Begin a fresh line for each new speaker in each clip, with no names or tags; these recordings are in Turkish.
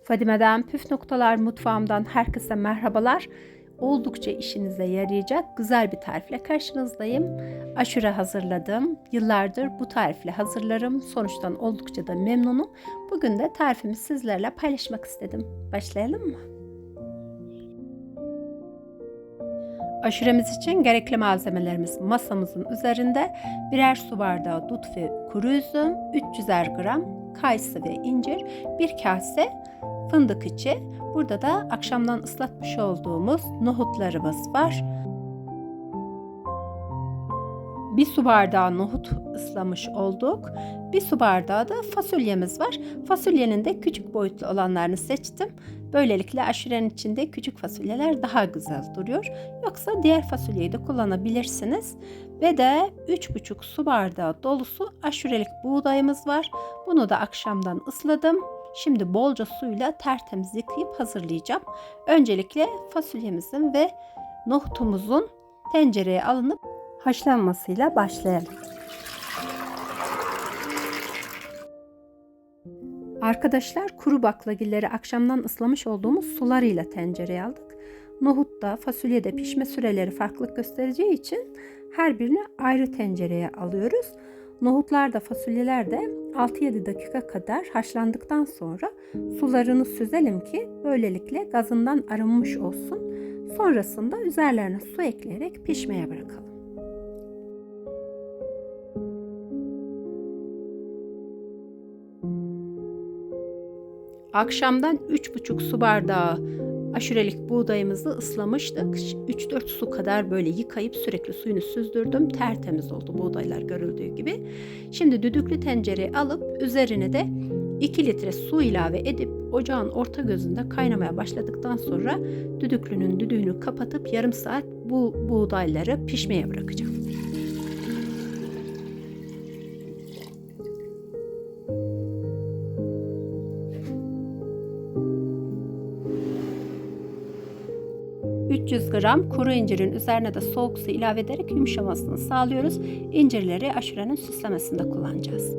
Fadime'den Püf Noktalar Mutfağımdan herkese merhabalar. Oldukça işinize yarayacak güzel bir tarifle karşınızdayım. Aşure hazırladım. Yıllardır bu tarifle hazırlarım. Sonuçtan oldukça da memnunum. Bugün de tarifimi sizlerle paylaşmak istedim. Başlayalım mı? Aşuremiz için gerekli malzemelerimiz masamızın üzerinde: birer su bardağı dut ve kuru üzüm, 300'er gram kayısı ve incir, bir kase fındık içi. Burada da akşamdan ıslatmış olduğumuz nohutlarımız var. Bir su bardağı nohut ıslamış olduk. Bir su bardağı da fasulyemiz var. Fasulyenin de küçük boyutlu olanlarını seçtim. Böylelikle aşurenin içinde küçük fasulyeler daha güzel duruyor. Yoksa diğer fasulyeyi de kullanabilirsiniz. Ve de 3,5 su bardağı dolusu aşurelik buğdayımız var. Bunu da akşamdan ısladım. Şimdi bolca suyla tertemiz yıkayıp hazırlayacağım. Öncelikle fasulyemizin ve nohutumuzun tencereye alınıp haşlanmasıyla başlayalım. Arkadaşlar, kuru baklagilleri akşamdan ıslamış olduğumuz sularıyla tencereye aldık. Nohutta, fasulyede pişme süreleri farklılık göstereceği için her birini ayrı tencereye alıyoruz. Nohutlar da fasulyeler de 6-7 dakika kadar haşlandıktan sonra sularını süzelim ki böylelikle gazından arınmış olsun. Sonrasında üzerlerine su ekleyerek pişmeye bırakalım. Akşamdan 3,5 su bardağı aşurelik buğdayımızı ıslamıştık. 3-4 su kadar böyle yıkayıp sürekli suyunu süzdürdüm. Tertemiz oldu buğdaylar görüldüğü gibi. Şimdi düdüklü tencereye alıp üzerine de 2 litre su ilave edip ocağın orta gözünde kaynamaya başladıktan sonra düdüklünün düdüğünü kapatıp yarım saat bu buğdayları pişmeye bırakacağım. ...300 gram kuru incirin üzerine de soğuk su ilave ederek yumuşamasını sağlıyoruz. İncirleri aşurenin süslemesinde kullanacağız.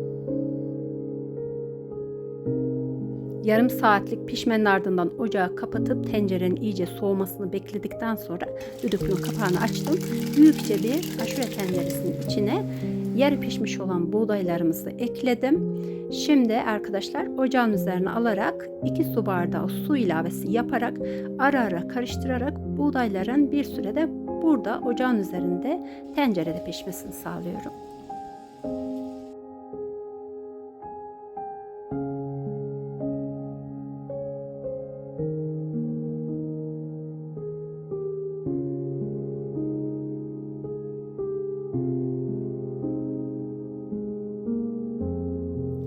Yarım saatlik pişmenin ardından ocağı kapatıp tencerenin iyice soğumasını bekledikten sonra düdüklünün kapağını açtım. Büyükçe bir aşure tenceresinin içine yarı pişmiş olan buğdaylarımızı ekledim. Şimdi arkadaşlar, ocağın üzerine alarak 2 su bardağı su ilavesi yaparak ara ara karıştırarak buğdayların bir sürede burada ocağın üzerinde tencerede pişmesini sağlıyorum.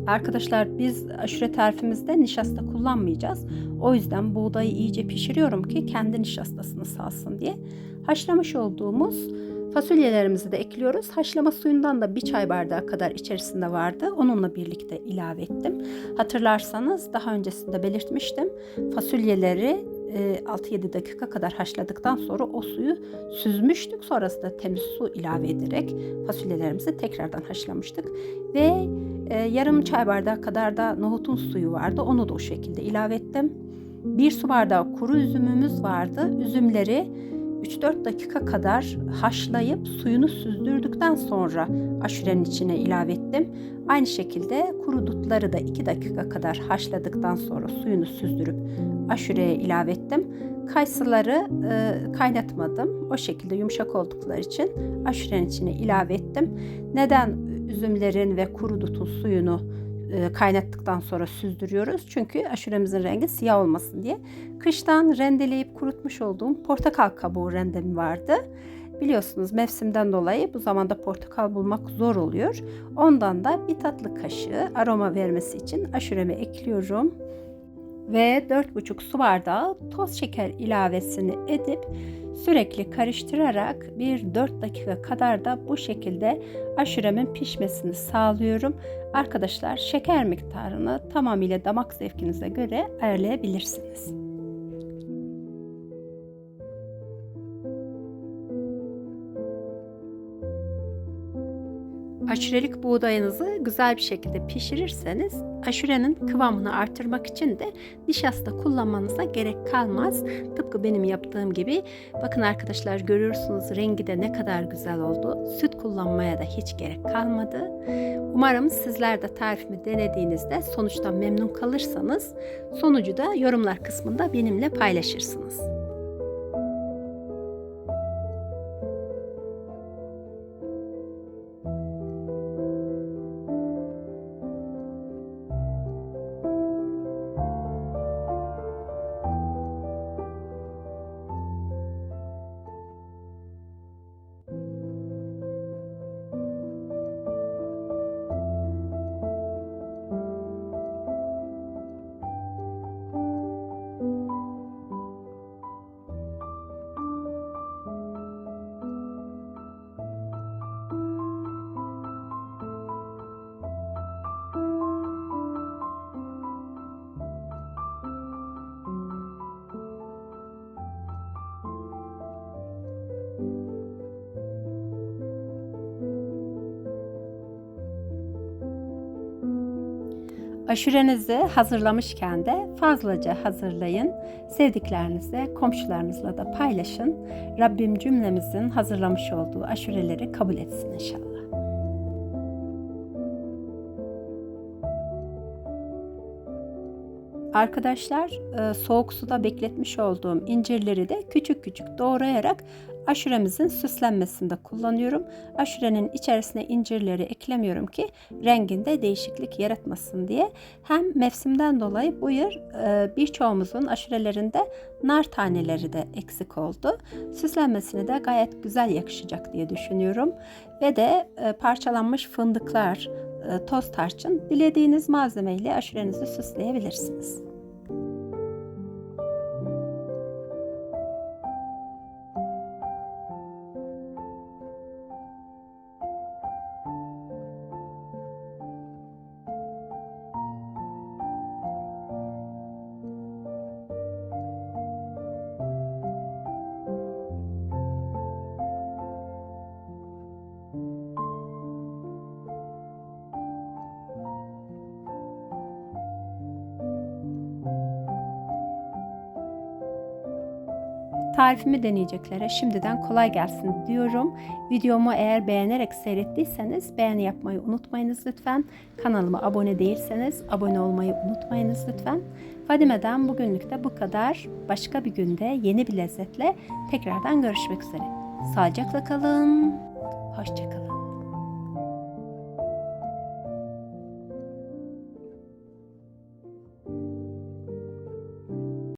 Arkadaşlar, biz aşure tarifimizde nişasta kullanmayacağız. O yüzden buğdayı iyice pişiriyorum ki kendi nişastasını salsın diye. Haşlamış olduğumuz fasulyelerimizi de ekliyoruz. Haşlama suyundan da bir çay bardağı kadar içerisinde vardı. Onunla birlikte ilave ettim. Hatırlarsanız daha öncesinde belirtmiştim. Fasulyeleri 6-7 dakika kadar haşladıktan sonra o suyu süzmüştük. Sonrasında temiz su ilave ederek fasulyelerimizi tekrardan haşlamıştık. Ve yarım çay bardağı kadar da nohutun suyu vardı. Onu da o şekilde ilave ettim. 1 su bardağı kuru üzümümüz vardı. Üzümleri 3-4 dakika kadar haşlayıp suyunu süzdürdükten sonra aşurenin içine ilave ettim. Aynı şekilde kuru dutları da 2 dakika kadar haşladıktan sonra suyunu süzdürüp aşureye ilave ettim. Kayısıları kaynatmadım. O şekilde yumuşak oldukları için aşurenin içine ilave ettim. Neden üzümlerin ve kuru dutun suyunu kaynattıktan sonra süzdürüyoruz? Çünkü aşuremizin rengi siyah olmasın diye. Kıştan rendeleyip kurutmuş olduğum portakal kabuğu rendem vardı. Biliyorsunuz, mevsimden dolayı bu zamanda portakal bulmak zor oluyor. Ondan da bir tatlı kaşığı aroma vermesi için aşureme ekliyorum. Ve 4,5 su bardağı toz şeker ilavesini edip sürekli karıştırarak bir 4 dakika kadar da bu şekilde aşuremin pişmesini sağlıyorum. Arkadaşlar, şeker miktarını tamamıyla damak zevkinize göre ayarlayabilirsiniz. Aşurelik buğdayınızı güzel bir şekilde pişirirseniz Aşurenin kıvamını artırmak için de nişasta kullanmanıza gerek kalmaz. Tıpkı benim yaptığım gibi. Bakın arkadaşlar, görüyorsunuz rengi de ne kadar güzel oldu. Süt kullanmaya da hiç gerek kalmadı. Umarım sizler de tarifimi denediğinizde sonuçtan memnun kalırsanız sonucu da yorumlar kısmında benimle paylaşırsınız. Aşurenizi hazırlamışken de fazlaca hazırlayın. Sevdiklerinizle, komşularınızla da paylaşın. Rabbim cümlemizin hazırlamış olduğu aşureleri kabul etsin inşallah. Arkadaşlar, soğuk suda bekletmiş olduğum incirleri de küçük küçük doğrayarak aşuremizin süslenmesinde kullanıyorum. Aşurenin içerisine incirleri eklemiyorum ki renginde değişiklik yaratmasın diye. Hem mevsimden dolayı bu yıl birçoğumuzun aşurelerinde nar taneleri de eksik oldu. Süslenmesine de gayet güzel yakışacak diye düşünüyorum. Ve de parçalanmış fındıklar, toz tarçın, dilediğiniz malzemeyle aşurenizi süsleyebilirsiniz. Tarifimi deneyeceklere şimdiden kolay gelsin diyorum. Videomu eğer beğenerek seyrettiyseniz beğeni yapmayı unutmayınız lütfen. Kanalıma abone değilseniz abone olmayı unutmayınız lütfen. Fadime'den bugünlük de bu kadar. Başka bir günde yeni bir lezzetle tekrardan görüşmek üzere. Sağlıcakla kalın. Hoşça kalın.